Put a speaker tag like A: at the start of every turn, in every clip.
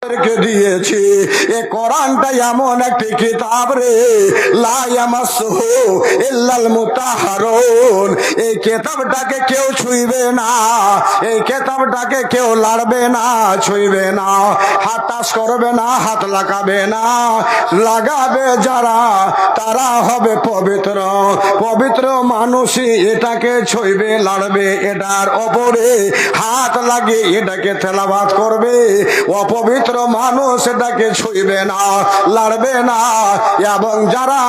A: দিয়েছি এ কোরআনটা এমন একটি কিতাব রে, লা ইয়ামাসসুহু ইল্লাল মুতাহহারুন। এই কিতাবটাকে কেউ ছুঁইবে না, এই কিতাবটাকে কেউ লাড়বে না, ছুঁইবে না, হাত টাচ করবে না, হাত লাগাবে না। লাগাবে যারা তারা হবে পবিত্র। পবিত্র মানুষই এটাকে ছুঁইবে, লাড়বে, এটার ওপরে হাত লাগিয়ে এটাকে তেলাওয়াত করবে। অপবিত্র মানুষ এটাকে ছুঁইবে না, লাড়বে না। এবং যারা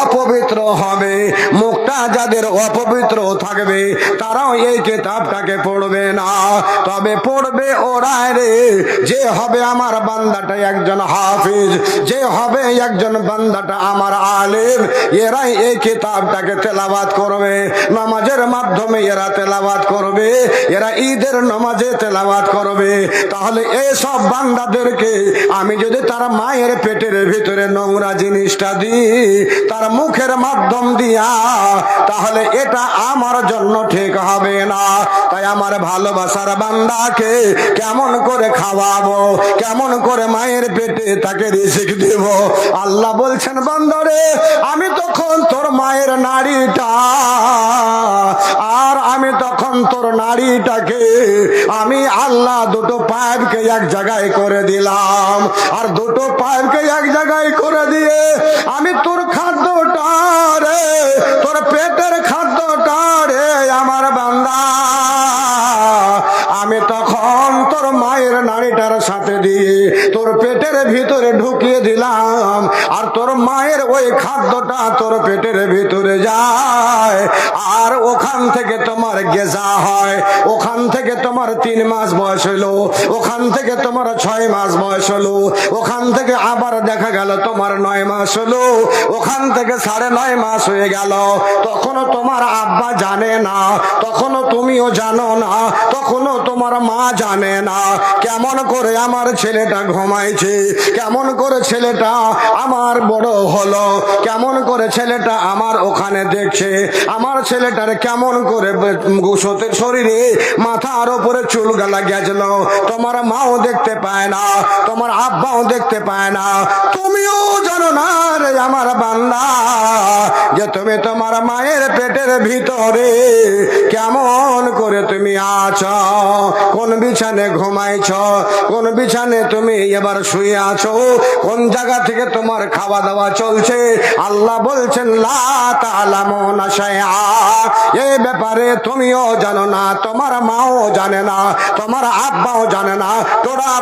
A: অপবিত্র হবে, মুখটা যাদের অপবিত্র থাকবে, তারাও এই কিতাবটাকে পড়বে না। তবে পড়বে ওরাই রে, যে হবে আমার বান্দাটা একজন হাফিজ, যে হবে একজন বান্দাটা আমার আলেম, এরাই এই কিতাবটাকে তেলাওয়াত করবে। নামাজের মাধ্যমে এরা তেলাওয়াত করবে, এরা ঈদের নামাজে তেলাওয়াত করবে। তাহলে এই সব বান্দাদেরকে আমি যদি তার মায়ের পেটের ভিতরে নোংরা জিনিসটা দিই তার মুখের মাধ্যম দিয়া, তাহলে এটা আমার জন্য ঠিক হবে না। তাই আমার ভালোবাসার বান্দাকে কেমন করে খাওয়াবো, কেমন করে মায়ের পেটে তাকে রিজিক দেব? আল্লাহ বলছেন, বান্দারে আমি তখন তোর মায়ের নাড়িটা, আর আমি তখন তোর নাড়িটাকে আমি আল্লাহ দুটো পাইপকে এক জায়গায় করে দিলাম, আর দুটো পাইপকে এক জায়গায় করে দিয়ে আমি তোর খাদ্যটা রে, তোর পেটের খাদ্যটা রে আমার বান্দা, আমি তখন তোর মায়ের নাড়িটার সাথে দিয়ে তোর পেটের ভিতরে ঢুকিয়ে দিলাম। আর তোর মায়ের ওই খাদ্যটা তোর পেটের ভিতরে যায়, আর ওখান থেকে তোমার গেজা হয়, ওখান থেকে তোমার 3 মাস বয়স হলো, ওখান থেকে তোমার 6 মাস বয়স হলো, ওখান থেকে আবার দেখা গেল তোমার 9 মাস হলো, ওখান থেকে 9.5 মাস হয়ে গেল। তখনও তোমার আব্বা জানে না, তখনও তুমিও জানো না, তখনও তোমার মা জানে না কেমন করে আমার ছেলেটা ঘুমাইছে, কেমন করে ছেলেটা আমার বড় হলো, কেমন করে ছেলেটা আমার ওখানে দেখছে, আমার ছেলেটার কেমন করে শরীরে মাথার উপরে চুল গালা গেছিল, তোমার মাও দেখতে পায় না, তোমার আব্বাও দেখতে পায় না, তুমিও জানো না রে আমার বান্দা, যে তুমি তোমার মায়ের পেটের ভিতরে কেমন করে তুমি আছো, কোন বিছানে ঘুমাইছ, কোন বিছানে তুমি এবার শুয়ে আছো, কোন জায়গা থেকে তোমার খাওয়া দাওয়া চলছে। আল্লাহ বলছেন, লা তা'লামুনা শাইআ, এই ব্যাপারে তুমিও জানো না, তোমার মাও জানে না, তোমার আব্বাও জানে না, তোরা